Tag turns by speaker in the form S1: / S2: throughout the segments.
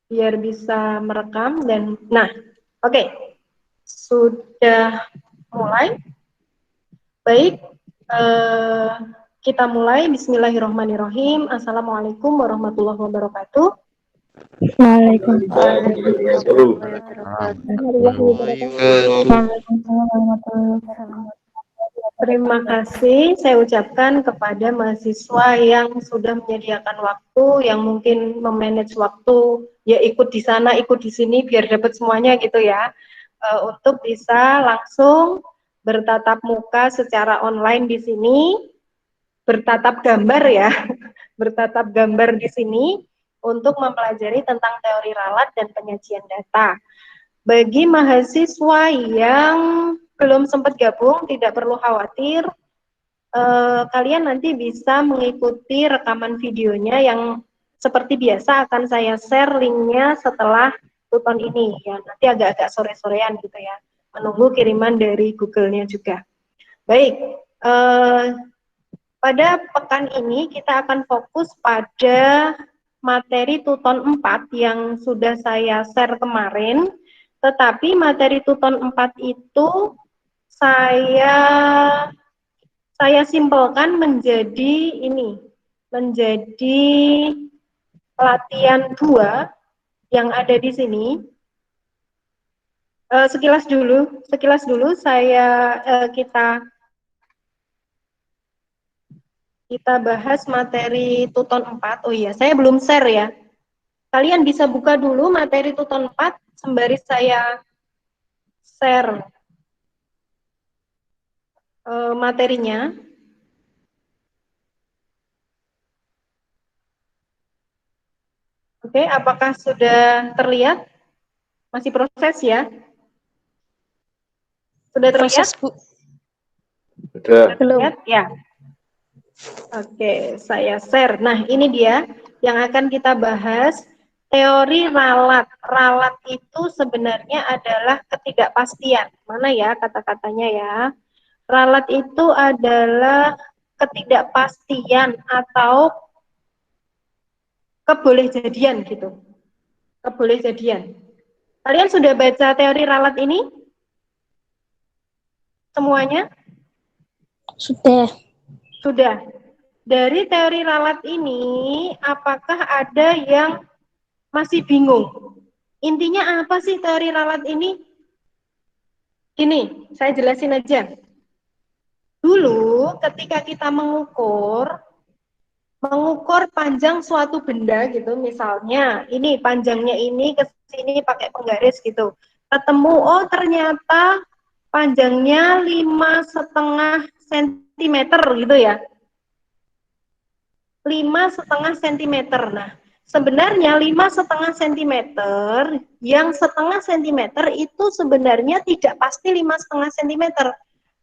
S1: biar bisa merekam dan nah, oke. Sudah mulai. Baik, kita mulai. Bismillahirrahmanirrahim. Assalamualaikum warahmatullahi wabarakatuh.
S2: Waalaikumsalam
S1: Terima kasih saya ucapkan kepada mahasiswa yang sudah menyediakan waktu, yang mungkin memanage waktu, ya ikut di sana, ikut di sini, biar dapat semuanya gitu ya, untuk bisa langsung bertatap muka secara online di sini, bertatap gambar ya, bertatap gambar di sini untuk mempelajari tentang teori ralat dan penyajian data. Bagi mahasiswa yang belum sempat gabung, tidak perlu khawatir, kalian nanti bisa mengikuti rekaman videonya yang seperti biasa akan saya share linknya setelah tuton ini ya, nanti agak-agak sore-sorean gitu ya, menunggu kiriman dari Google-nya juga. Baik, pada pekan ini kita akan fokus pada materi tuton 4 yang sudah saya share kemarin, tetapi materi tuton 4 itu saya simpelkan menjadi ini, menjadi latihan 2 yang ada di sini. Sekilas dulu saya kita bahas materi tuton 4. Oh iya, saya belum share ya. Kalian bisa buka dulu materi tuton 4 sembari saya share materinya. Oke, apakah sudah terlihat? Masih proses ya? Sudah terlihat?
S2: proses, Bu.
S1: Sudah terlihat? Ya. Oke, saya share. Nah, ini dia yang akan kita bahas. Teori ralat. Ralat itu sebenarnya adalah ketidakpastian. Mana ya kata-katanya ya? Ralat itu adalah ketidakpastian atau kebolehjadian gitu. Kebolehjadian. Kalian sudah baca teori ralat ini? Semuanya?
S2: Sudah.
S1: Sudah. Dari teori ralat ini, apakah ada yang masih bingung? Intinya apa sih teori ralat ini? Ini, saya jelasin aja. Dulu ketika kita mengukur panjang suatu benda gitu, misalnya ini panjangnya ini ke sini pakai penggaris gitu. Ketemu, oh ternyata panjangnya 5,5 cm gitu ya. 5,5 cm. Nah, sebenarnya 5,5 cm yang setengah sentimeter itu sebenarnya tidak pasti 5,5 cm.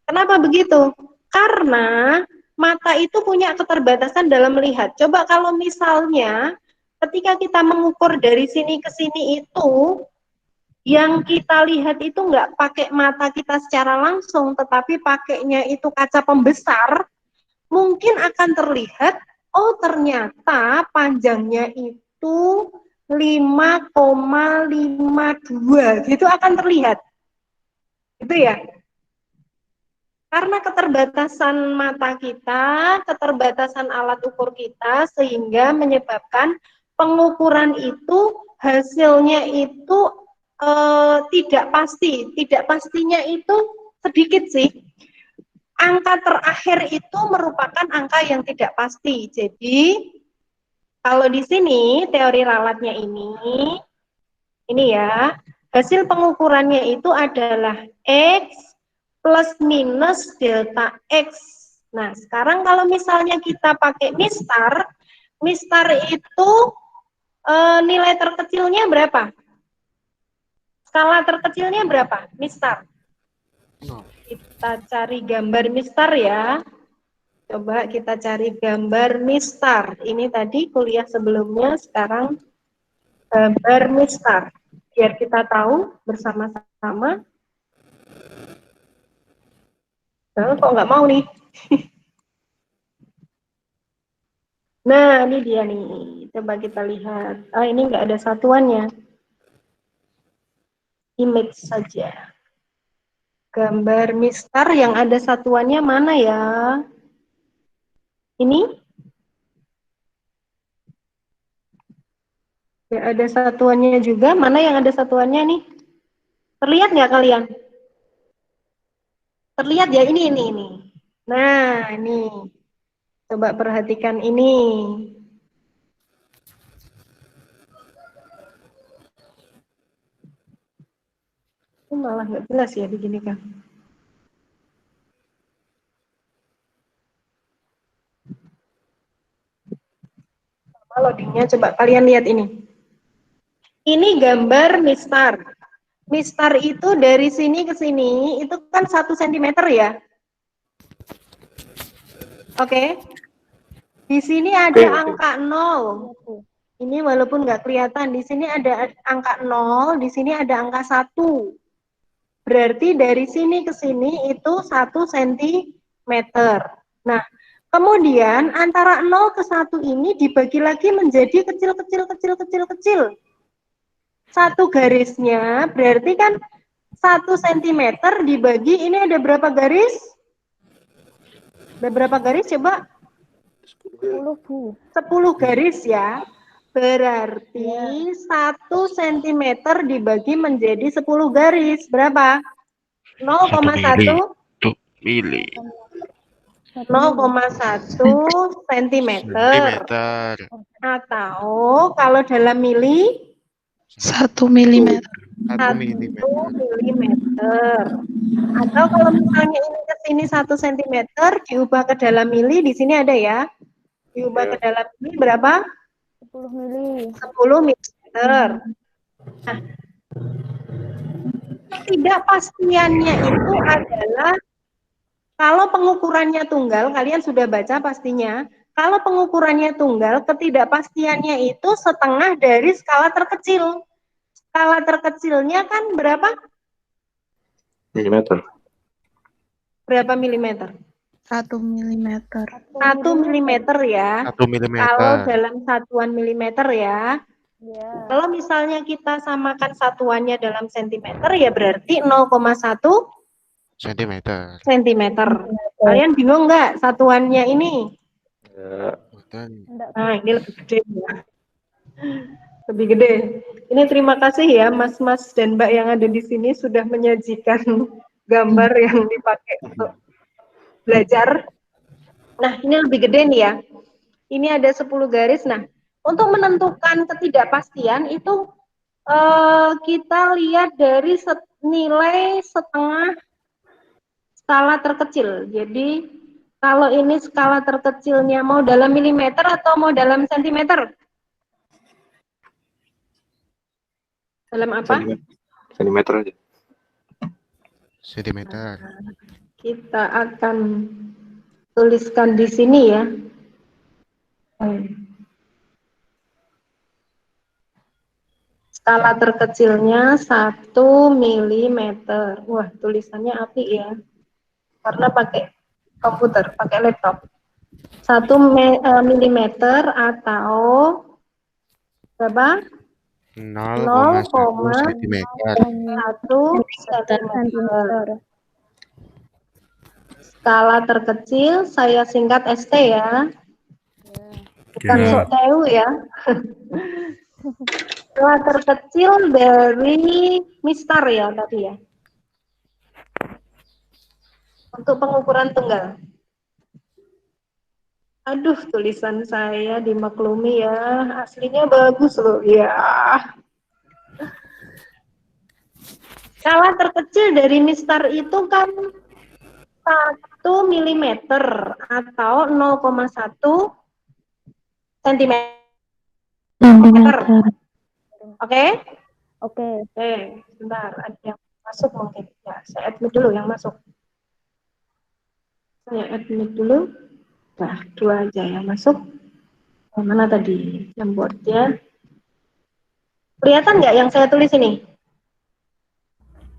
S1: Kenapa begitu? Karena mata itu punya keterbatasan dalam melihat. Coba kalau misalnya ketika kita mengukur dari sini ke sini itu, yang kita lihat itu nggak pakai mata kita secara langsung, tetapi pakainya itu kaca pembesar, mungkin akan terlihat, oh ternyata panjangnya itu 5,52 gitu akan terlihat. Itu ya. Karena keterbatasan mata kita, keterbatasan alat ukur kita, sehingga menyebabkan pengukuran itu hasilnya itu tidak pasti. Tidak pastinya itu sedikit sih. Angka terakhir itu merupakan angka yang tidak pasti. Jadi kalau di sini teori ralatnya ini ya, hasil pengukurannya itu adalah X plus minus delta X. Nah, sekarang kalau misalnya kita pakai mistar, mistar itu nilai terkecilnya berapa? Skala terkecilnya berapa? Mistar. Kita cari gambar mistar ya. Coba kita cari gambar mistar. Ini tadi kuliah sebelumnya, sekarang gambar mistar. Biar kita tahu bersama-sama. Nah, kok nggak mau nih? Nah, ini dia nih. Coba kita lihat. Ah, ini nggak ada satuannya. Image saja. Gambar mistar yang ada satuannya mana ya? Ini? Ya, ada satuannya juga. Mana yang ada satuannya nih? Terlihat nggak kalian? Terlihat ya, ini. Nah, ini. Coba perhatikan ini. Ini malah nggak jelas ya begini kan. Loadingnya coba kalian lihat ini. Ini gambar mistar. Mistar itu dari sini ke sini itu kan 1 cm ya. Oke. Di sini ada angka 0. Ini walaupun nggak kelihatan, di sini ada angka 0, di sini ada angka 1. Berarti dari sini ke sini itu 1 cm. Nah, kemudian antara 0 ke 1 ini dibagi lagi menjadi kecil. Satu garisnya berarti kan 1 cm dibagi, ini ada berapa garis? Ada berapa garis coba?
S2: 10, Bu.
S1: 10 garis ya. Berarti 1 cm dibagi menjadi 10 garis. Berapa? 0,1
S3: mili.
S1: 0,1 cm.
S3: Sentimeter.
S1: Atau kalau dalam mili
S2: 1 milimeter.
S3: 1
S1: 1
S3: milimeter.
S1: milimeter. Atau kalau misalnya ini ke sini 1 cm diubah ke dalam mili, di sini ada ya. Diubah ke dalam mili berapa?
S2: 10 mili.
S1: 10 milimeter. Nah, ketidakpastiannya itu adalah kalau pengukurannya tunggal, kalian sudah baca pastinya. Kalau pengukurannya tunggal, ketidakpastiannya itu setengah dari skala terkecil. Skala terkecilnya kan berapa?
S4: Milimeter.
S1: Berapa milimeter?
S2: 1 milimeter.
S1: 1 milimeter ya.
S3: 1 milimeter.
S1: Kalau dalam satuan milimeter ya.
S2: Ya.
S1: Kalau misalnya kita samakan satuannya dalam sentimeter ya berarti 0,1
S3: Sentimeter.
S1: sentimeter. Kalian bingung nggak satuannya ini?
S4: Ya.
S1: Nah, ini lebih gede ya. Lebih gede. Ini terima kasih ya Mas-mas dan Mbak yang ada di sini sudah menyajikan gambar yang dipakai untuk belajar. Nah, ini lebih gede nih ya. Ini ada 10 garis. Nah, untuk menentukan ketidakpastian itu kita lihat dari nilai setengah skala terkecil. Jadi, kalau ini skala terkecilnya mau dalam milimeter atau mau dalam sentimeter? Dalam apa?
S4: Sentimeter aja.
S3: Sentimeter.
S1: Kita akan tuliskan di sini ya. Skala terkecilnya 1 milimeter. Wah, tulisannya api ya. Karena pakai komputer, pakai laptop. 1 milimeter atau berapa?
S3: 0,1 sentimeter.
S1: 1 cm. Skala terkecil saya singkat ST ya. Bukan
S3: Ya.
S1: sok tahu ya. Skala terkecil dari mistar ya tadi ya. Untuk pengukuran tunggal. Aduh, tulisan saya dimaklumi ya. Aslinya bagus loh ya. Skala terkecil dari mistar itu kan 1 milimeter atau 0,1 sentimeter. Oke?
S2: Oke.
S1: Oke, sebentar. Ada yang masuk mungkin. Ya, saya admit dulu yang masuk. Saya admit dulu. Nah, 2 aja yang masuk. Oh, mana tadi jamboardnya? Kelihatan nggak yang saya tulis ini?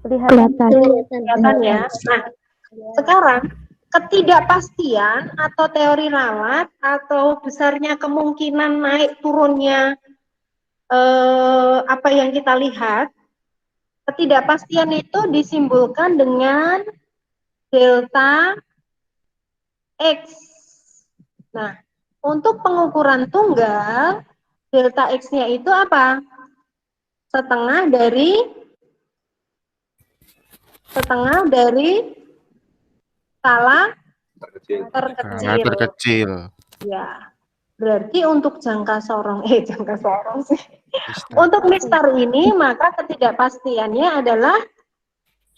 S2: Kelihatan.
S1: Kelihatan ya. Nah, sekarang ketidakpastian atau teori ralat atau besarnya kemungkinan naik turunnya apa yang kita lihat, ketidakpastian itu disimbolkan dengan delta X. Nah, untuk pengukuran tunggal, delta X-nya itu apa? Setengah dari skala
S4: Terkecil.
S3: Skala terkecil.
S1: Ya, berarti untuk jangka sorong, jangka sorong sih.
S3: Mistar.
S1: Untuk mistar ini, maka ketidakpastiannya adalah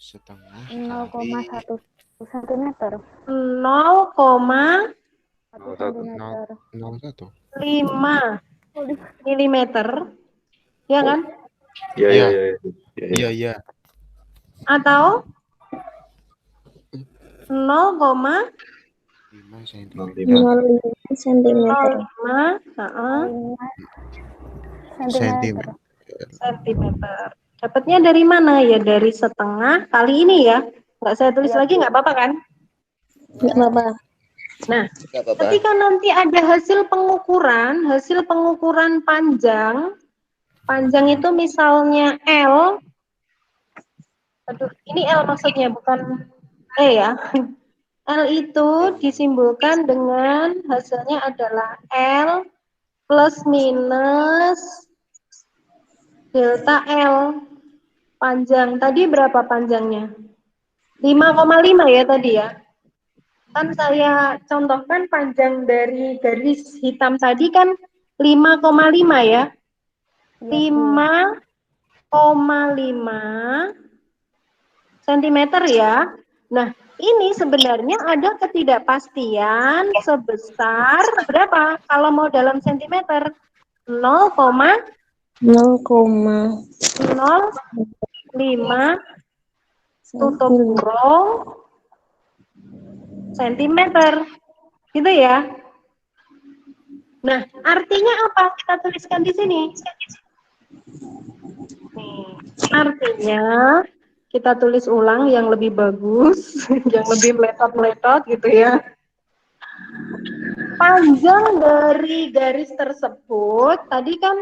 S3: Setengah
S2: 0,1 cm.
S1: 0,5
S2: cm.
S1: milimeter, ya kan?
S4: Iya,
S3: Iya.
S4: iya, iya.
S3: Iya.
S1: Atau 0,5
S3: 5 cm. Sentimeter.
S1: sentimeter. Dapatnya dari mana ya? Dari setengah kali ini ya. Nggak saya tulis lagi, nggak apa-apa kan?
S2: Nggak apa-apa.
S1: Nah, ketika nanti ada hasil pengukuran panjang itu misalnya L. Aduh, ini L maksudnya bukan E ya. L itu disimbolkan dengan hasilnya adalah L plus minus delta L. Panjang tadi berapa panjangnya? 5,5 ya tadi ya. Kan saya contohkan panjang dari garis hitam tadi kan 5,5 ya. 5,5 cm ya. Nah, ini sebenarnya ada ketidakpastian sebesar berapa kalau mau dalam sentimeter? 0,05 tutup kurung sentimeter. Gitu ya. Nah, artinya apa? Kita tuliskan di sini. Nih, artinya kita tulis ulang yang lebih bagus, yang lebih meletot-meletot gitu ya. Panjang dari garis tersebut tadi kan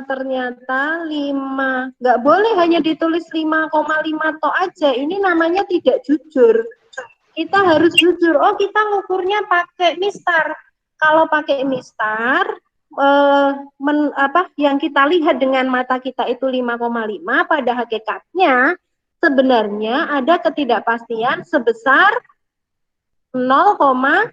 S1: ternyata 5. Nggak boleh hanya ditulis 5,5 toh aja. Ini namanya tidak jujur. Kita harus jujur. Oh, kita ngukurnya pakai mistar. Kalau pakai mistar, yang kita lihat dengan mata kita itu 5,5, pada hakikatnya sebenarnya ada ketidakpastian sebesar 0,05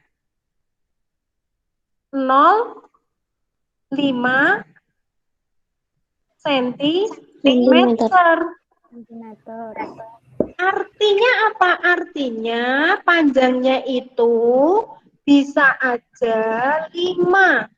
S1: sentimeter. Artinya apa? Artinya panjangnya itu bisa aja 5,5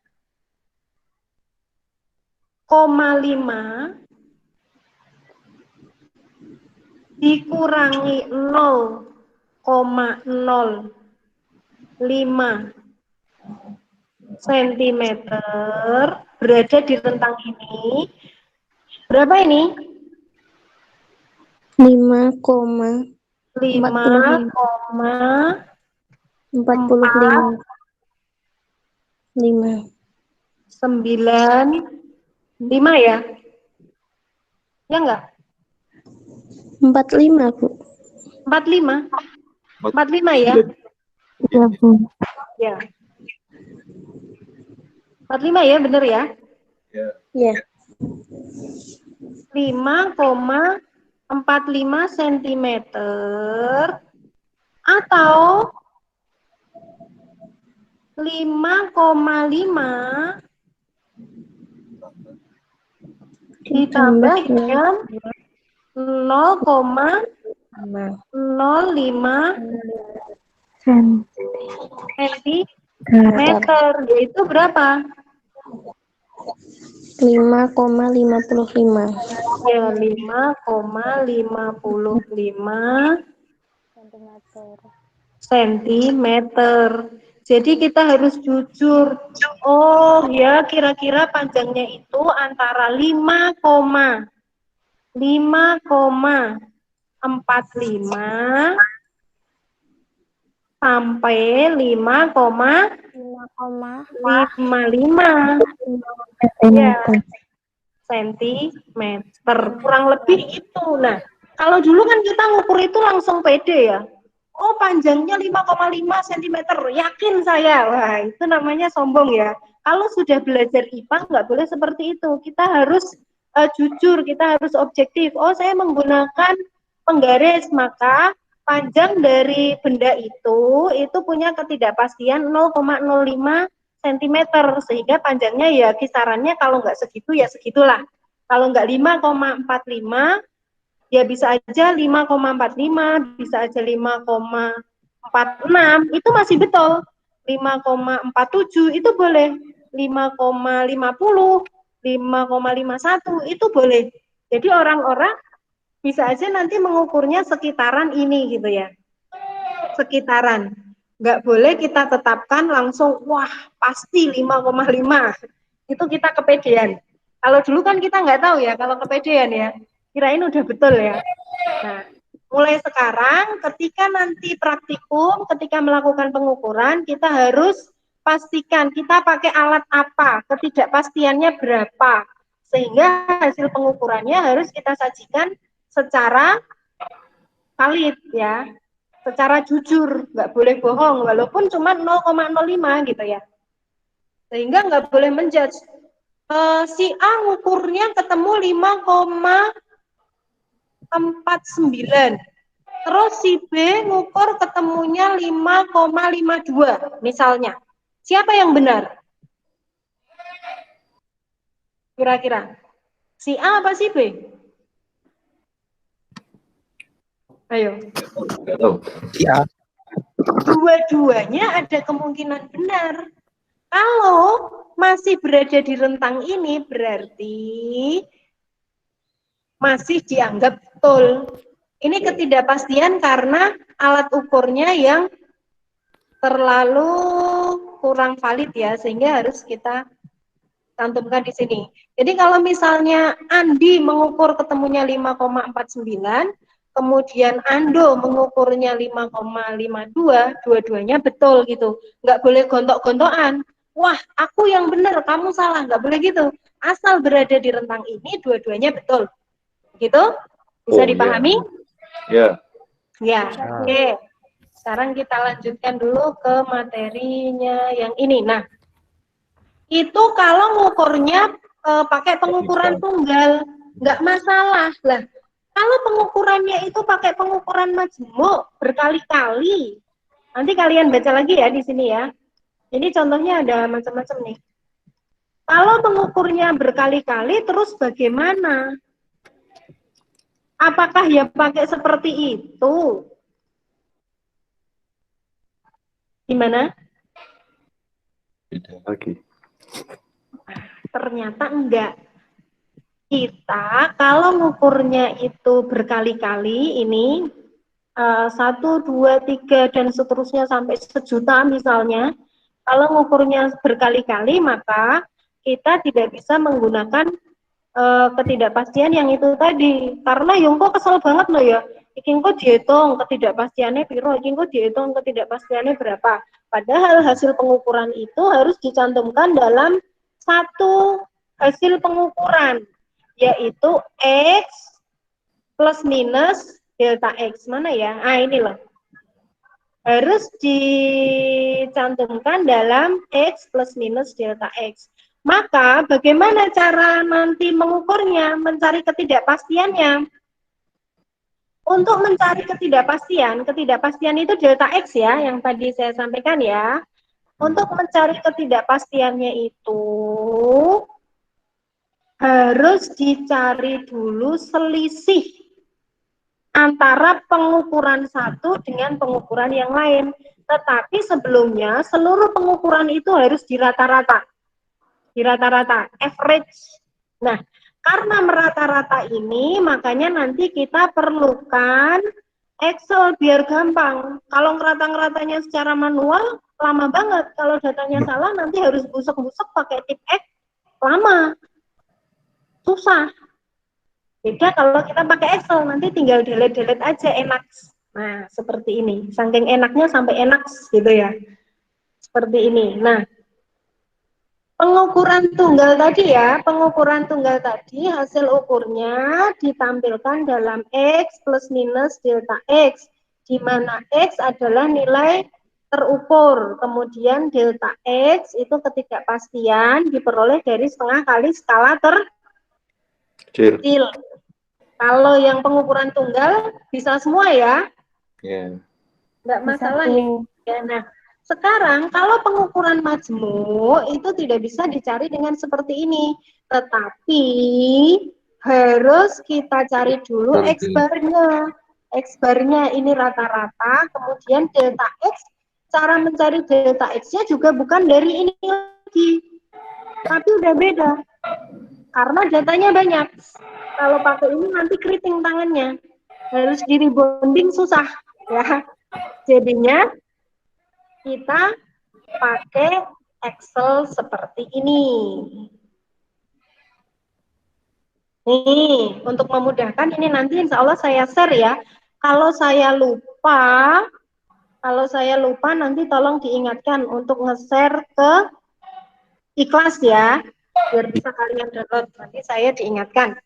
S1: dikurangi 0,05 sentimeter berada di rentang ini. Berapa ini?
S2: 5,45
S1: 5,95 ya? Ya enggak?
S2: 45, Bu.
S1: 45? 45 ya?
S2: Iya, Bu.
S1: Ya. 45 ya, bener ya?
S2: Iya.
S1: 5,45 cm atau 5,5 ditambah dengan 0,05 cm, yaitu berapa?
S2: 5,55
S1: Ya, 5,55 sentimeter. Jadi kita harus jujur. Oh ya, kira-kira panjangnya itu antara 5,45 sampai 5,55 ya, sentimeter. Kurang lebih itu. Nah, kalau dulu kan kita ngukur itu langsung pede ya. Oh, panjangnya 5,5 cm. Yakin saya. Wah, itu namanya sombong ya. Kalau sudah belajar IPA nggak boleh seperti itu. Kita harus jujur, kita harus objektif. Oh, saya menggunakan penggaris, maka panjang dari benda itu punya ketidakpastian 0,05 cm, sehingga panjangnya ya kisarannya kalau nggak segitu ya segitulah. Kalau nggak 5,45 ya bisa aja 5,45, bisa aja 5,46, itu masih betul. 5,47 itu boleh, 5,50, 5,51 itu boleh. Jadi orang-orang bisa aja nanti mengukurnya sekitaran ini gitu ya, sekitaran. Nggak boleh kita tetapkan langsung, wah pasti 5,5, itu kita kepedean. Kalau dulu kan kita nggak tahu ya, kalau kepedean ya, kirain udah betul ya. Nah, mulai sekarang ketika nanti praktikum, ketika melakukan pengukuran, kita harus pastikan kita pakai alat apa, ketidakpastiannya berapa, sehingga hasil pengukurannya harus kita sajikan secara valid ya, secara jujur, nggak boleh bohong, walaupun cuma 0,05 gitu ya. Sehingga nggak boleh menjudge. Si A ngukurnya ketemu 5,49. Terus si B ngukur ketemunya 5,52 misalnya. Siapa yang benar? Kira-kira. Si A apa si B? Ayo.
S4: Nggak tahu.
S3: Ya.
S1: Dua-duanya ada kemungkinan benar. Kalau masih berada di rentang ini berarti masih dianggap betul. Ini ketidakpastian karena alat ukurnya yang terlalu kurang valid ya, sehingga harus kita cantumkan di sini. Jadi kalau misalnya Andi mengukur ketemunya 5,49, kemudian Ando mengukurnya 5,52, dua-duanya betul gitu. Nggak boleh gontok-gontokan. Wah, aku yang benar, kamu salah. Nggak boleh gitu. Asal berada di rentang ini, dua-duanya betul. Gitu? Bisa dipahami?
S4: Ya.
S1: Ya, oke. Sekarang kita lanjutkan dulu ke materinya yang ini. Nah, itu kalau ngukurnya pakai pengukuran tunggal, nggak masalah lah. Kalau pengukurannya itu pakai pengukuran majmuk berkali-kali, nanti kalian baca lagi ya di sini ya. Ini contohnya ada macam-macam nih. Kalau pengukurnya berkali-kali, terus bagaimana? Apakah ya pakai seperti itu? Gimana?
S4: Beda lagi.
S1: Ternyata enggak. Kita kalau ngukurnya itu berkali-kali ini 1, 2, 3 dan seterusnya sampai 1.000.000 misalnya, kalau ngukurnya berkali-kali maka kita tidak bisa menggunakan ketidakpastian yang itu tadi, karena Yongko kesel banget loh ya, iki kok dihitung ketidakpastiannya piro, iki kok dihitung ketidakpastiannya berapa, padahal hasil pengukuran itu harus dicantumkan dalam satu hasil pengukuran, yaitu X plus minus delta X. Mana ya? Ah, ini loh. Harus dicantumkan dalam X plus minus delta X. Maka bagaimana cara nanti mengukurnya, mencari ketidakpastiannya? Untuk mencari ketidakpastian itu delta X ya, yang tadi saya sampaikan ya. Untuk mencari ketidakpastiannya itu harus dicari dulu selisih antara pengukuran satu dengan pengukuran yang lain. Tetapi sebelumnya seluruh pengukuran itu harus dirata-rata. Dirata-rata, average. Nah, karena merata-rata ini, makanya nanti kita perlukan Excel biar gampang. Kalau ngerata-ngeratanya secara manual, lama banget. Kalau datanya salah, nanti harus busuk-busuk pakai tip X, lama. Susah. Beda kalau kita pakai Excel, nanti tinggal delete-delete aja, enak. Nah, seperti ini. Saking enaknya sampai enak gitu ya. Seperti ini. Nah, pengukuran tunggal tadi ya, pengukuran tunggal tadi hasil ukurnya ditampilkan dalam X plus minus delta X, di mana X adalah nilai terukur, kemudian delta X itu ketidakpastian diperoleh dari setengah kali skala terkecil. Kalau yang pengukuran tunggal bisa semua ya, nggak masalah ya. Nah, sekarang kalau pengukuran majmuk itu tidak bisa dicari dengan seperti ini, tetapi harus kita cari dulu X barnya. X barnya ini rata-rata, kemudian delta X, cara mencari delta X-nya juga bukan dari ini lagi, tapi udah beda. Karena datanya banyak. Kalau pakai ini nanti keriting tangannya. Harus di rebonding susah ya. Jadinya kita pakai Excel seperti ini. Nih, untuk memudahkan ini nanti insya Allah saya share ya. Kalau saya lupa nanti tolong diingatkan untuk nge-share ke Ikhlas ya, biar bisa kalian download. Nanti saya diingatkan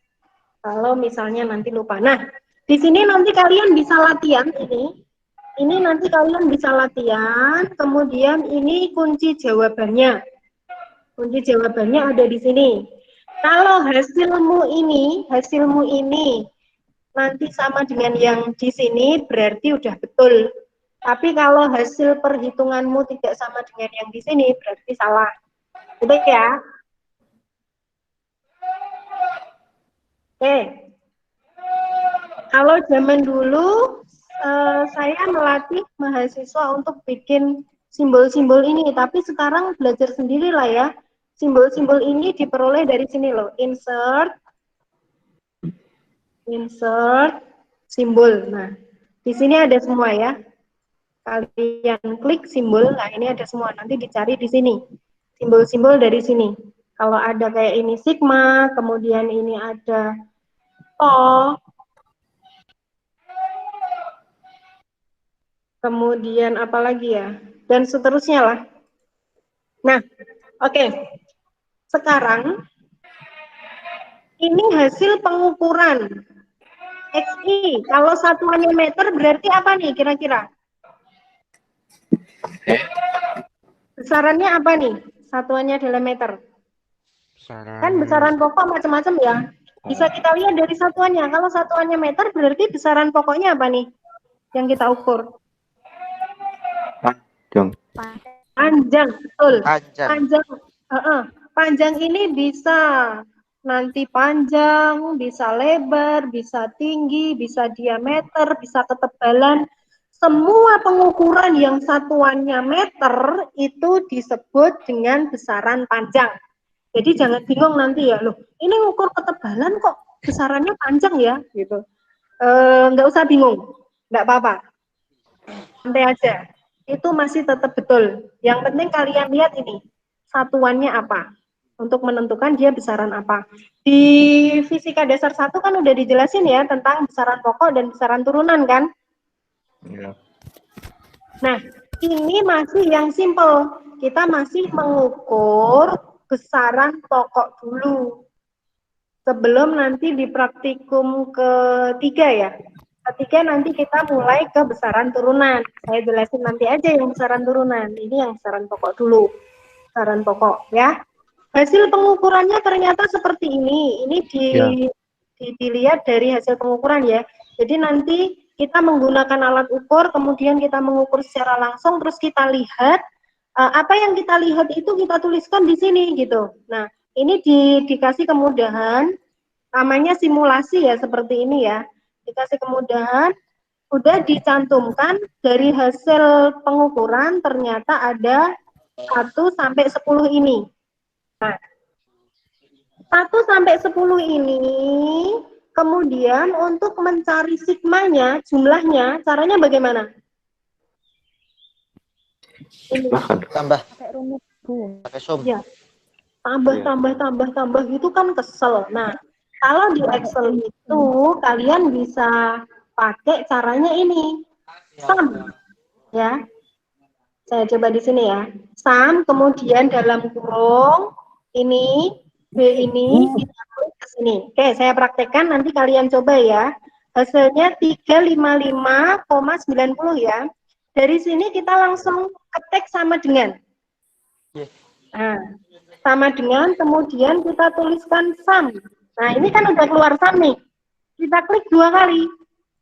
S1: kalau misalnya nanti lupa. Nah, di sini nanti kalian bisa latihan ini. Ini nanti kalian bisa latihan, kemudian ini kunci jawabannya. Kunci jawabannya ada di sini. Kalau hasilmu ini nanti sama dengan yang di sini, berarti udah betul. Tapi kalau hasil perhitunganmu tidak sama dengan yang di sini, berarti salah. Gitu ya. Oke. Kalau zaman dulu saya melatih mahasiswa untuk bikin simbol-simbol ini, tapi sekarang belajar sendiri lah ya. Simbol-simbol ini diperoleh dari sini loh, insert simbol. Nah, di sini ada semua ya. Kalian klik simbol, nah ini ada semua. Nanti dicari di sini. Simbol-simbol dari sini. Kalau ada kayak ini sigma, kemudian ini ada O, kemudian apa lagi ya, dan seterusnya lah. Nah, oke. Sekarang ini hasil pengukuran XI. Kalau satuannya meter berarti apa nih kira-kira? Besarannya apa nih? Satuannya adalah meter. Kan besaran pokok macam-macam ya. Bisa kita lihat dari satuannya. Kalau satuannya meter berarti besaran pokoknya apa nih? Yang kita ukur. Panjang, betul. Panjang ini bisa nanti panjang, bisa lebar, bisa tinggi, bisa diameter, bisa ketebalan. Semua pengukuran yang satuannya meter itu disebut dengan besaran panjang. Jadi jangan bingung nanti ya, loh ini ngukur ketebalan kok besarannya panjang ya, gitu. Nggak usah bingung, nggak apa-apa. Santai aja, itu masih tetap betul. Yang penting kalian lihat ini, satuannya apa, untuk menentukan dia besaran apa. Di fisika dasar 1 kan udah dijelasin ya, tentang besaran pokok dan besaran turunan kan?
S4: Iya.
S1: Nah, ini masih yang simple. Kita masih mengukur besaran pokok dulu. Sebelum nanti di praktikum ketiga ya. Ketiga nanti kita mulai ke besaran turunan. Saya jelasin nanti aja yang besaran turunan. Ini yang besaran pokok dulu. Besaran pokok ya. Hasil pengukurannya ternyata seperti ini. Ini dilihat dari hasil pengukuran ya. Jadi nanti kita menggunakan alat ukur, kemudian kita mengukur secara langsung, terus kita lihat apa yang kita lihat itu kita tuliskan di sini gitu. Nah, ini dikasih kemudahan, namanya simulasi ya, seperti ini ya. Dikasih kemudahan, udah dicantumkan dari hasil pengukuran ternyata ada 1 sampai 10 ini. Nah, 1 sampai 10 ini, kemudian untuk mencari sigmanya, jumlahnya, caranya bagaimana? Ini.
S5: Tambah.
S2: Pakai rumus, Bu.
S5: Pakai sum.
S1: Ya. Tambah itu kan kesel. Nah, kalau di Excel itu kalian bisa pakai caranya ini. sum. Ya. Saya coba di sini ya. Sum, kemudian dalam kurung ini B ini kita klik ke sini. Oke, saya praktekkan nanti kalian coba ya. Hasilnya 355,90 ya. Dari sini kita langsung ketik sama dengan. Nah, sama dengan kemudian kita tuliskan sum. Nah, ini kan udah keluar sum nih. Kita klik 2 kali.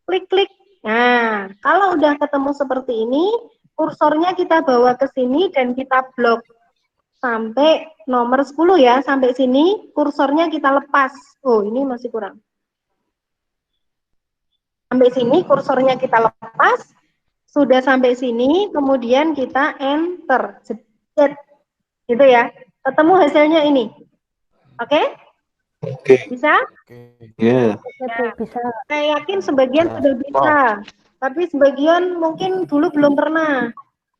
S1: Klik-klik. Nah, kalau udah ketemu seperti ini, kursornya kita bawa ke sini dan kita blok sampai nomor 10 ya, sampai sini kursornya kita lepas. Oh, ini masih kurang. Sampai sini kursornya kita lepas, sudah sampai sini, kemudian kita enter. Set. Gitu ya. Ketemu hasilnya ini. Oke?
S4: Oke.
S1: Bisa?
S4: Ya.
S2: Bisa.
S1: Saya yakin sebagian sudah bisa, tapi sebagian mungkin dulu belum pernah.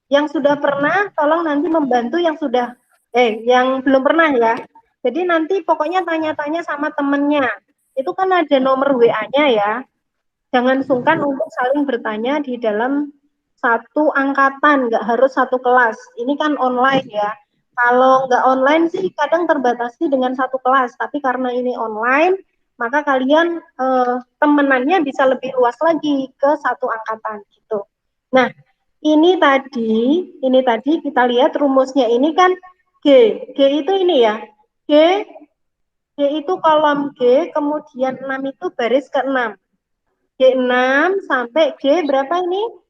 S1: Yang sudah pernah, tolong nanti membantu yang sudah, yang belum pernah ya. Jadi nanti pokoknya tanya-tanya sama temennya. Itu kan ada nomor WA-nya ya. Jangan sungkan untuk saling bertanya di dalam satu angkatan, nggak harus satu kelas. Ini kan online ya. Kalau nggak online sih kadang terbatasi dengan satu kelas, tapi karena ini online, maka kalian temenannya bisa lebih luas lagi ke satu angkatan gitu. Nah, ini tadi kita lihat rumusnya ini kan G. G itu ini ya. G itu kolom G, kemudian 6 itu baris ke-6. G6 sampai G berapa ini?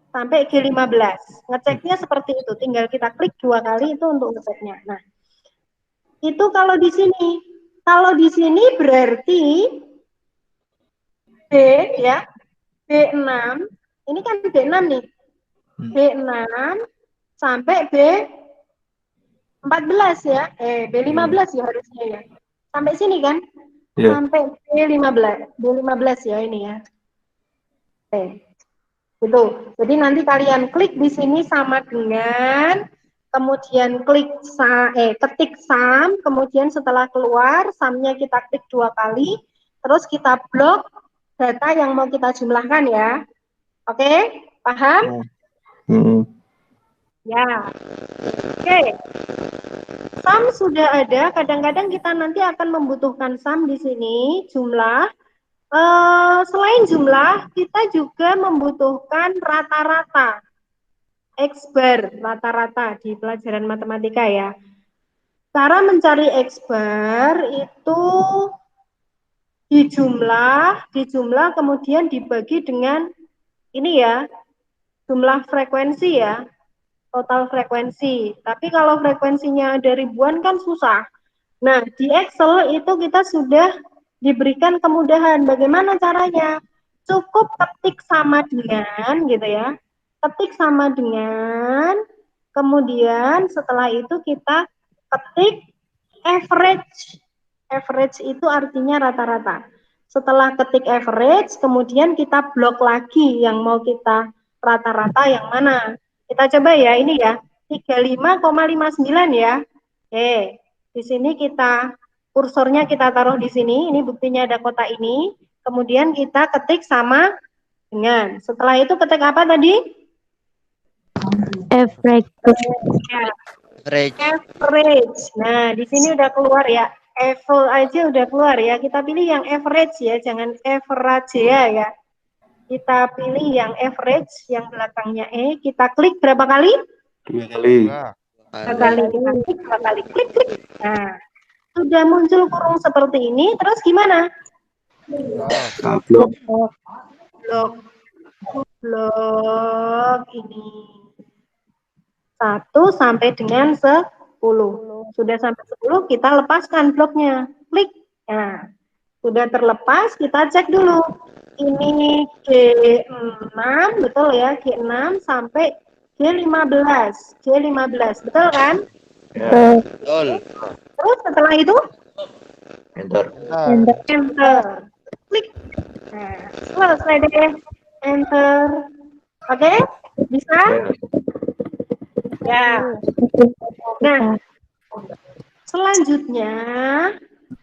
S1: Sampai G15. Ngeceknya seperti itu. Tinggal kita klik 2 kali itu untuk ngeceknya. Nah, itu kalau di sini. Kalau di sini berarti B ya. B6. Ini kan B6 nih. B6 sampai B14 ya. B15 ya harusnya ya. Sampai sini kan?
S4: Ya.
S1: Sampai B15. B15 ya ini ya. Oke. Gitu. Jadi nanti kalian klik di sini sama dengan kemudian ketik sum, kemudian setelah keluar sumnya kita klik 2 kali, terus kita blok data yang mau kita jumlahkan ya. Oke, paham? Ya. Oke. Sum sudah ada, kadang-kadang kita nanti akan membutuhkan sum di sini, jumlah. Selain jumlah, kita juga membutuhkan rata-rata. X bar, rata-rata di pelajaran matematika ya. Cara mencari X bar itu dijumlah kemudian dibagi dengan ini ya, jumlah frekuensi ya, total frekuensi. Tapi kalau frekuensinya ada ribuan kan susah. Nah, di Excel itu kita sudah diberikan kemudahan. Bagaimana caranya? Cukup ketik sama dengan gitu ya. Ketik sama dengan, kemudian setelah itu kita ketik average. Average itu artinya rata-rata. Setelah ketik average, kemudian kita blok lagi yang mau kita rata-rata yang mana. Kita coba ya, ini ya, 35,59 ya. Oke. Di sini kita kursornya kita taruh di sini, ini buktinya ada kotak ini. Kemudian kita ketik sama dengan. Setelah itu ketik apa tadi?
S2: Average.
S1: Average. Nah, di sini udah keluar ya. Average aja udah keluar ya. Kita pilih yang average ya, jangan average ya. Kita pilih yang average, yang belakangnya E. Kita klik berapa kali?
S4: 2 kali.
S1: 2 kali. Kita klik 2 kali. Klik, klik. Nah, sudah muncul kurung seperti ini, terus gimana?
S4: Blok.
S1: Blok ini 1 sampai dengan 10. Sudah sampai 10, kita lepaskan bloknya. Klik. Nah, sudah terlepas, kita cek dulu. Ini G6, betul ya? G6 sampai G15. G15, betul kan?
S4: Ya.
S3: Betul.
S1: Terus setelah itu?
S4: Enter.
S1: Enter. Klik. Nah, selesai deh. Enter. Oke? Bisa? Ya. Nah, selanjutnya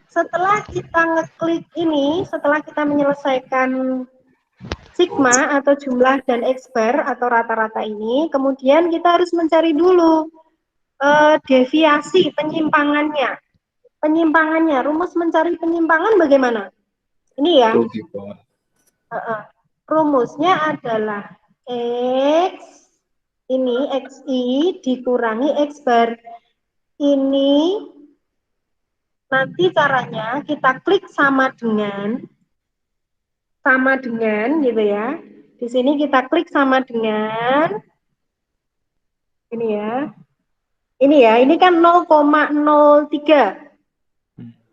S1: setelah kita ngeklik ini, setelah kita menyelesaikan sigma atau jumlah dan X bar atau rata-rata ini, kemudian kita harus mencari dulu deviasi penyimpangannya. Penyimpangannya, rumus mencari penyimpangan bagaimana? Ini ya.
S4: Itu di bawah.
S1: Rumusnya adalah X, ini XI dikurangi X bar. Ini nanti caranya kita klik sama dengan gitu ya. Di sini kita klik sama dengan ini ya. Ini kan 0,03.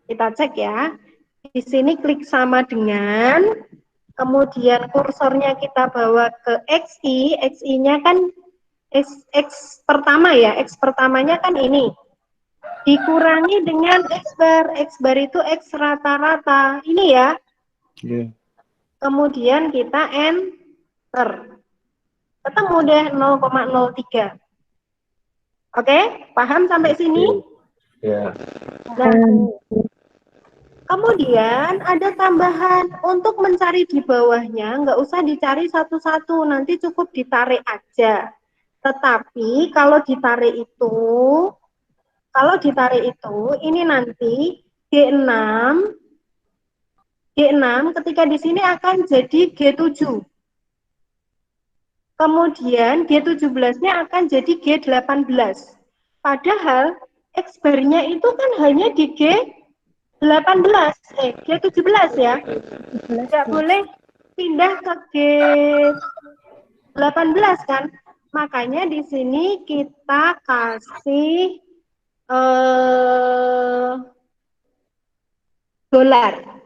S1: Kita cek ya. Di sini klik sama dengan, kemudian kursornya kita bawa ke XI, XI-nya kan X pertama ya, X pertamanya kan ini. Dikurangi dengan X bar itu X rata-rata. Ini ya.
S4: Yeah.
S1: Kemudian kita enter. Ketemu deh 0,03. Oke, paham sampai sini?
S4: Ya.
S1: Nah, kemudian ada tambahan untuk mencari di bawahnya, nggak usah dicari satu-satu, nanti cukup ditarik aja. Tetapi kalau ditarik itu, ini nanti G6 ketika di sini akan jadi G7. Kemudian G17-nya akan jadi G18. Padahal X bar-nya itu kan hanya di G17 ya. Tidak boleh pindah ke G18 kan. Makanya di sini kita kasih dolar.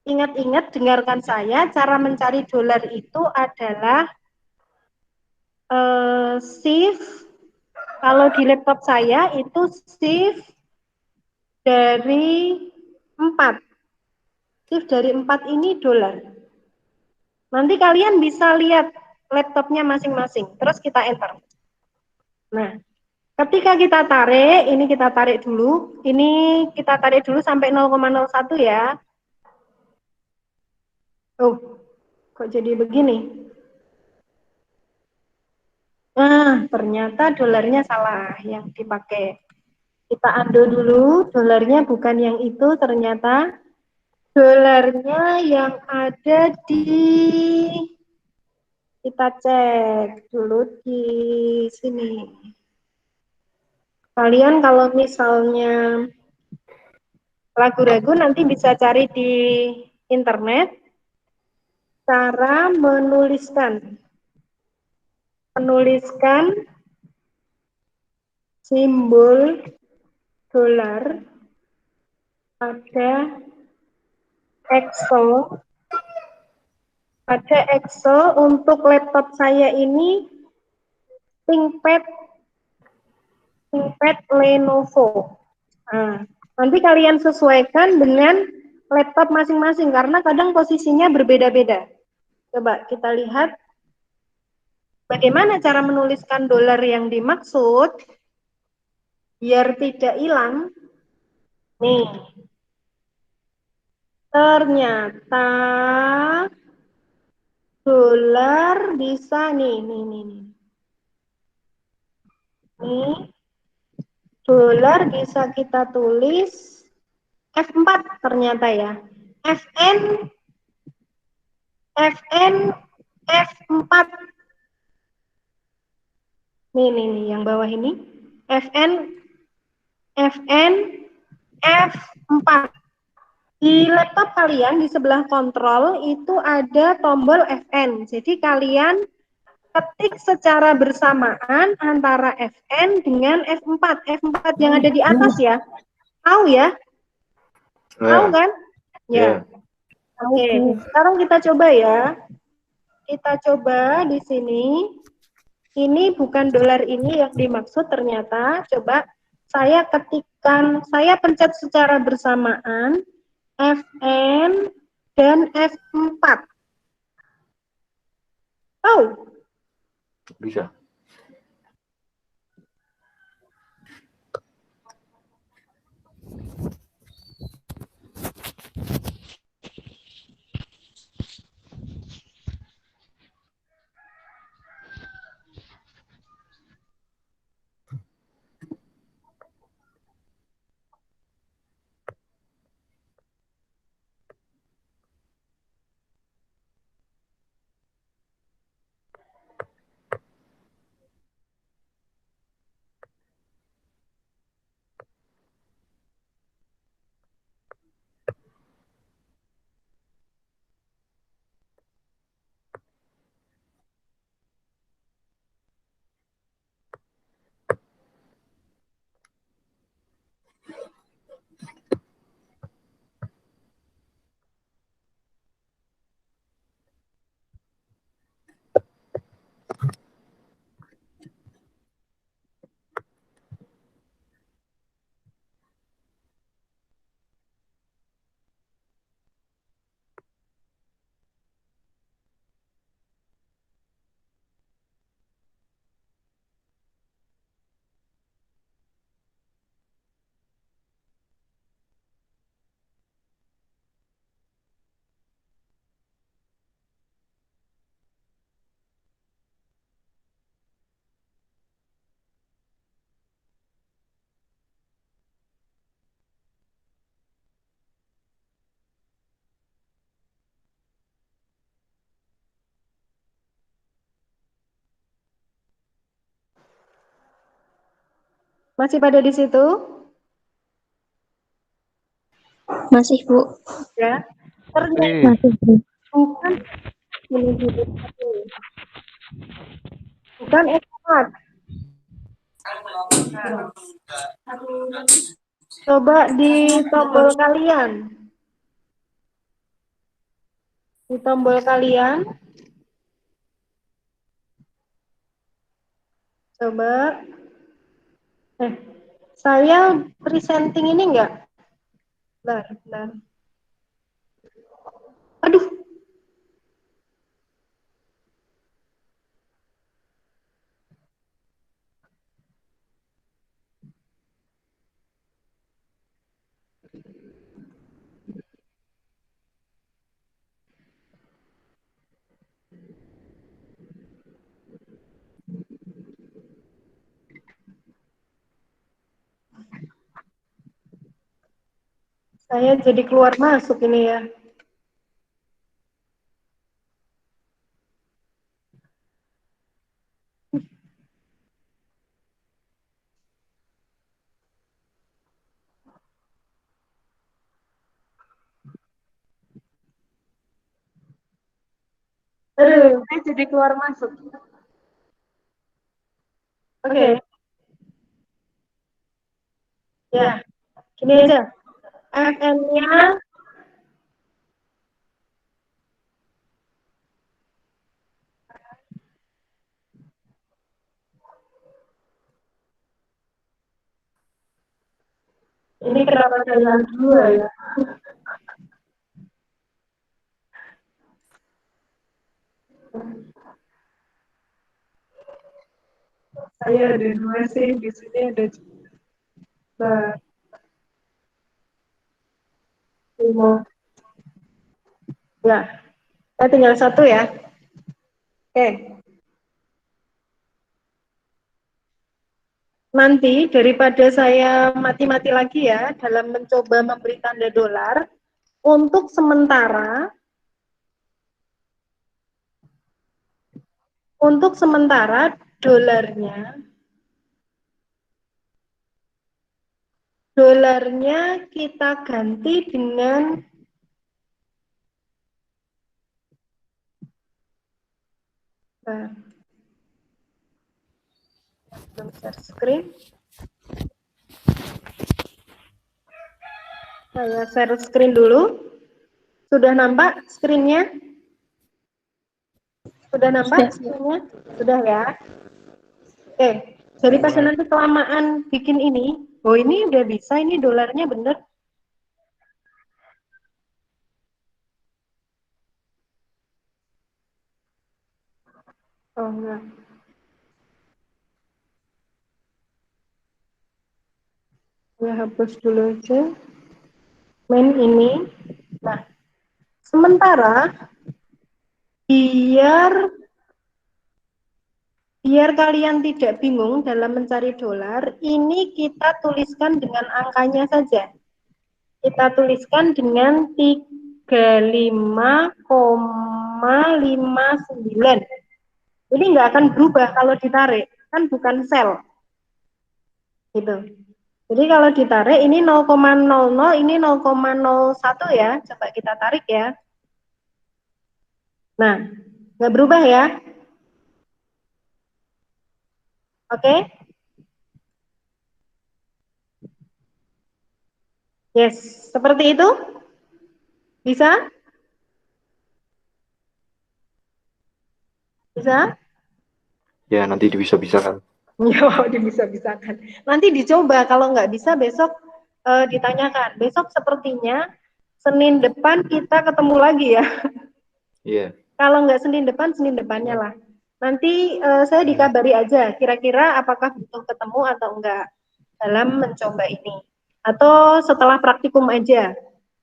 S1: Ingat-ingat, dengarkan saya, cara mencari dolar itu adalah shift, kalau di laptop saya itu shift dari 4. Shift dari 4 ini dolar. Nanti kalian bisa lihat laptopnya masing-masing. Terus kita enter. Nah, ketika kita tarik, ini kita tarik dulu. Ini kita tarik dulu sampai 0,01 ya. Oh, kok jadi begini? Nah, ternyata dolarnya salah yang dipakai. Kita undo dulu, dolarnya bukan yang itu, ternyata dolarnya yang ada di, kita cek dulu di sini. Kalian kalau misalnya ragu-ragu nanti bisa cari di internet cara menuliskan simbol dolar pada Excel untuk laptop saya ini ThinkPad Lenovo. Nah, nanti kalian sesuaikan dengan laptop masing-masing karena kadang posisinya berbeda-beda. Coba kita lihat bagaimana cara menuliskan dolar yang dimaksud biar tidak hilang. Nih, ternyata dolar bisa nih. Nih, dolar bisa kita tulis F4 ternyata ya. FN F4. Nih yang bawah ini. FN F4. Di laptop kalian di sebelah kontrol itu ada tombol FN. Jadi kalian ketik secara bersamaan antara FN dengan F4. F4 yang ada di atas ya. Tahu ya? Tahu kan? Ya. Oke, sekarang kita coba ya. Kita coba di sini. Ini bukan dolar ini yang dimaksud ternyata. Coba saya ketikkan, saya pencet secara bersamaan FN dan F4. Oh.
S4: Bisa.
S1: Masih pada di situ?
S2: Masih, Bu.
S1: Ya. Ternyata
S2: Masih, Bu.
S1: bukan ini dulu. Bukan ekmat. Coba di tombol kalian. Di tombol kalian. Coba. Saya presenting ini enggak? Bentar. Aduh. Saya jadi keluar masuk ini ya. Aduh, saya jadi keluar masuk. Oke. Ya, gini aja. FN-nya ini kenapa saya dua ya? Saya ada dua sih, di sini ada lima. Ya, saya tinggal satu ya. Oke. Nanti daripada saya mati-mati lagi ya dalam mencoba memberi tanda dolar, untuk sementara dolarnya kita ganti dengan share screen. Saya share screen dulu. Sudah nampak screen-nya? Sudah nampak screen-nya? Sudah ya? Oke, daripada nanti kelamaan bikin ini, oh ini udah bisa, ini dolarnya bener. Oh enggak. Ya hapus dulu aja. Main ini. Nah, sementara biar kalian tidak bingung dalam mencari dolar, ini kita tuliskan dengan angkanya saja. Kita tuliskan dengan 35,59. Ini nggak akan berubah kalau ditarik, kan bukan sel. Gitu. Jadi kalau ditarik ini 0,00, ini 0,01 ya. Coba kita tarik ya. Nah, nggak berubah ya. Oke? Yes, seperti itu? Bisa? Bisa?
S4: Ya, nanti bisa-bisakan.
S1: Ya, bisa-bisakan. Nanti dicoba, kalau nggak bisa besok ditanyakan. Besok sepertinya Senin depan kita ketemu lagi ya.
S4: Iya.
S1: Kalau nggak Senin depannya lah. Nanti saya dikabari aja, kira-kira apakah butuh ketemu atau enggak dalam mencoba ini. Atau setelah praktikum aja.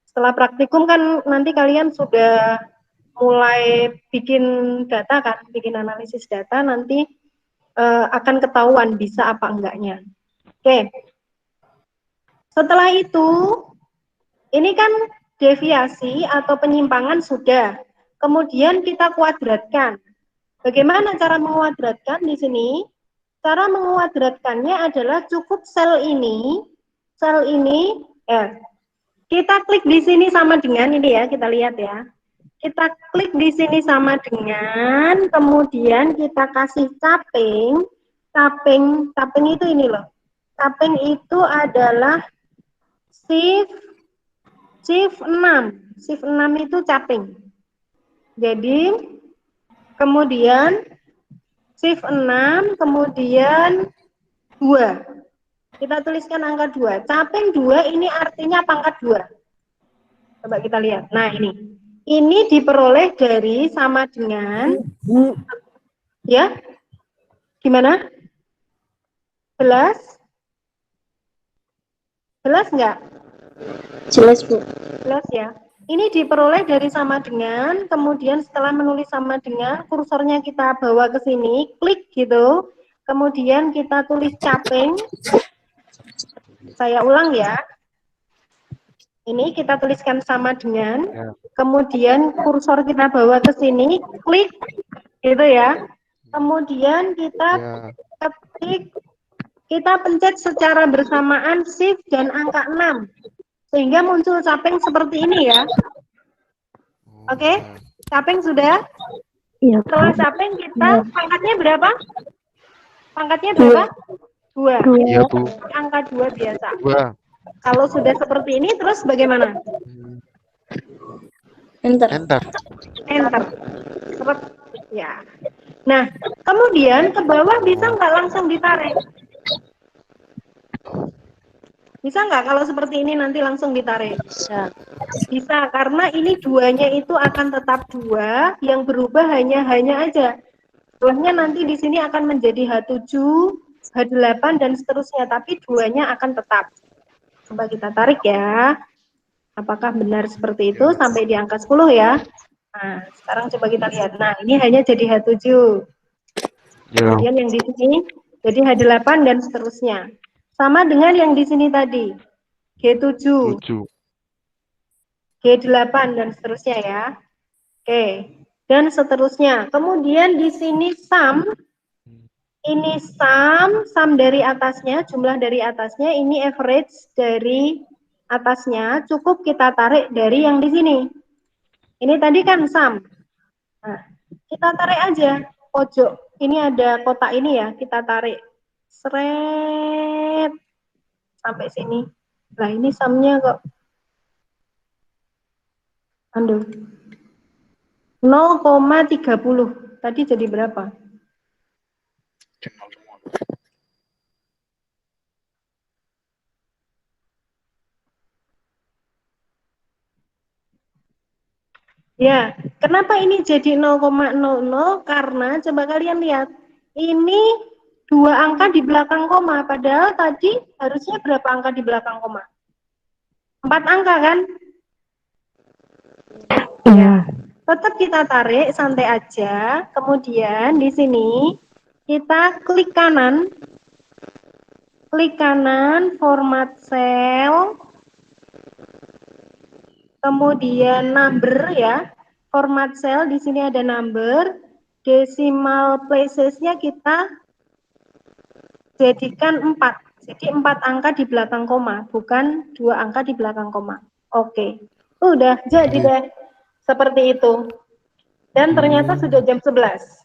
S1: Setelah praktikum kan nanti kalian sudah mulai bikin data kan, bikin analisis data, nanti akan ketahuan bisa apa enggaknya. Oke. Setelah itu, ini kan deviasi atau penyimpangan sudah. Kemudian kita kuadratkan. Bagaimana cara menguadratkan di sini? Cara menguadratkannya adalah cukup sel ini, kita klik di sini sama dengan ini ya, kita lihat ya. Kita klik di sini sama dengan, kemudian kita kasih caping. Caping itu ini loh. Caping itu adalah shift 6. Shift 6 itu caping. Jadi, kemudian shift 6, kemudian 2. Kita tuliskan angka 2. Caping 2 ini artinya pangkat 2. Coba kita lihat. Nah, ini. Ini diperoleh dari sama dengan, ya, gimana? Jelas? Jelas nggak?
S2: Jelas, Bu.
S1: Jelas ya. Ini diperoleh dari sama dengan, kemudian setelah menulis sama dengan, kursornya kita bawa ke sini, klik gitu, kemudian kita tulis caping. Saya ulang ya. Ini kita tuliskan sama dengan, kemudian kursor kita bawa ke sini, klik, gitu ya. Kemudian kita ketik, kita pencet secara bersamaan shift dan angka 6. Sehingga muncul caping seperti ini ya. Oke, caping sudah?
S2: Iya,
S1: Setelah caping kita, pangkatnya berapa? Pangkatnya berapa? 2.
S3: Iya, Bu.
S1: Angka 2 biasa.
S3: 2.
S1: Kalau sudah seperti ini, terus bagaimana?
S2: Enter.
S3: Enter.
S1: Enter. Seret. Ya. Nah, kemudian ke bawah bisa nggak langsung ditarik? Bisa nggak kalau seperti ini nanti langsung ditarik?
S2: Bisa.
S1: Bisa, karena ini duanya itu akan tetap 2, yang berubah hanya aja. Setelahnya nanti di sini akan menjadi H7, H8, dan seterusnya, tapi duanya akan tetap. Coba kita tarik ya. Apakah benar seperti itu sampai di angka 10 ya? Nah, sekarang coba kita lihat. Nah, ini hanya jadi H7. Kemudian yang di sini jadi H8 dan seterusnya. Sama dengan yang di sini tadi. G7,
S3: 7.
S1: G8 dan seterusnya ya. Oke. Dan seterusnya. Kemudian di sini sum. Ini sum dari atasnya, jumlah dari atasnya, ini average dari atasnya, cukup kita tarik dari yang di sini. Ini tadi kan sum. Nah, kita tarik aja pojok. Ini ada kotak ini ya, kita tarik. Seret. Sampai sini. Nah, ini sumnya kok. Aduh. 0,30. Tadi jadi berapa? Ya, kenapa ini jadi 0,00? Karena coba kalian lihat, ini 2 angka di belakang koma, padahal tadi harusnya berapa angka di belakang koma? 4 angka kan? Ya, tetap kita tarik, santai aja. Kemudian di sini kita klik kanan, format cell, kemudian number ya, format cell, di sini ada number, decimal places-nya kita jadikan 4. Jadi 4 angka di belakang koma, bukan 2 angka di belakang koma. Oke, udah jadi deh seperti itu. Dan ternyata sudah jam 11.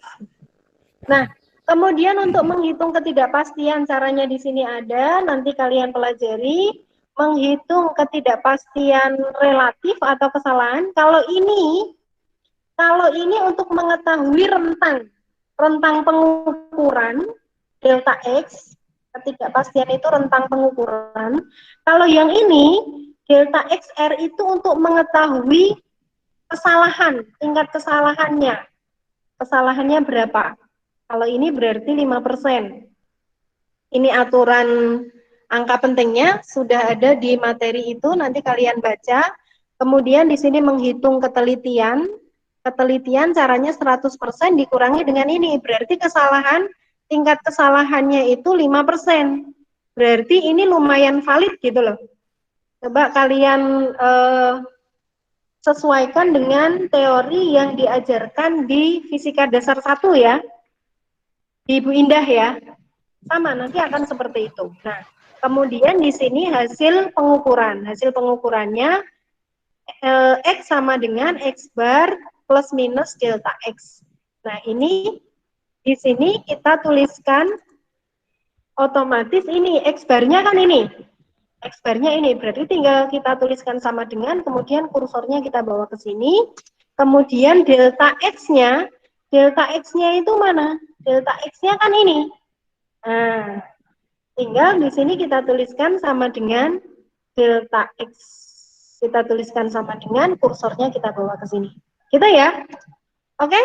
S1: Nah, kemudian untuk menghitung ketidakpastian, caranya di sini ada, nanti kalian pelajari. Menghitung ketidakpastian relatif atau kesalahan. Kalau ini untuk mengetahui rentang pengukuran delta X, ketidakpastian itu rentang pengukuran. Kalau yang ini delta XR itu untuk mengetahui kesalahan, tingkat kesalahannya. Kesalahannya berapa? Kalau ini berarti 5%. Ini aturan angka pentingnya sudah ada di materi itu, nanti kalian baca. Kemudian di sini menghitung ketelitian. Ketelitian caranya 100% dikurangi dengan ini. Berarti tingkat kesalahannya itu 5%. Berarti ini lumayan valid gitu loh. Coba kalian sesuaikan dengan teori yang diajarkan di Fisika Dasar 1 ya. Di Ibu Indah ya. Sama, nanti akan seperti itu. Nah, kemudian di sini hasil pengukuran. Hasil pengukurannya X sama dengan X bar plus minus delta X. Nah, ini di sini kita tuliskan otomatis ini X barnya kan ini. X barnya ini, berarti tinggal kita tuliskan sama dengan, kemudian kursornya kita bawa ke sini. Kemudian delta X-nya itu mana? Delta X-nya kan ini. Nah, tinggal di sini kita tuliskan sama dengan delta X. Kita tuliskan sama dengan kursornya kita bawa ke sini. Gitu ya? Oke?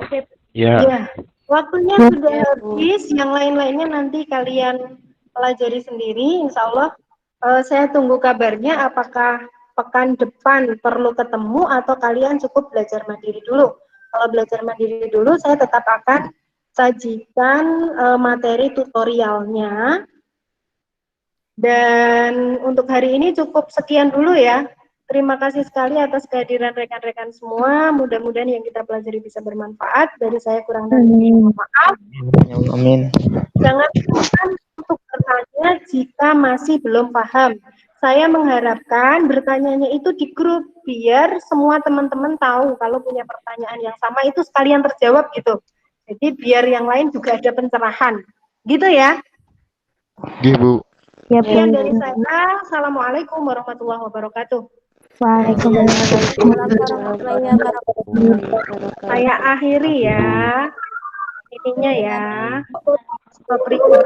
S1: Oke.
S3: Ya.
S1: Ya. Waktunya sudah habis. Yang lain-lainnya nanti kalian pelajari sendiri. Insya Allah saya tunggu kabarnya apakah pekan depan perlu ketemu atau kalian cukup belajar mandiri dulu. Kalau belajar mandiri dulu, saya tetap akan sajikan materi tutorialnya. Dan untuk hari ini cukup sekian dulu ya. Terima kasih sekali atas kehadiran rekan-rekan semua. Mudah-mudahan yang kita pelajari bisa bermanfaat. Dari saya kurang dan lebih mohon maaf.
S5: Amin.
S1: Jangan lupa untuk bertanya jika masih belum paham. Saya mengharapkan bertanyanya itu di grup biar semua teman-teman tahu kalau punya pertanyaan yang sama itu sekalian terjawab gitu. Jadi biar yang lain juga ada pencerahan. Gitu ya.
S3: Iya, Bu.
S2: Ya,
S1: Sekian
S2: Bu.
S1: dari saya. Assalamualaikum warahmatullahi wabarakatuh.
S2: Waalaikumsalam warahmatullahi wabarakatuh.
S1: Saya akhiri ya. Ininya ya. Stop record.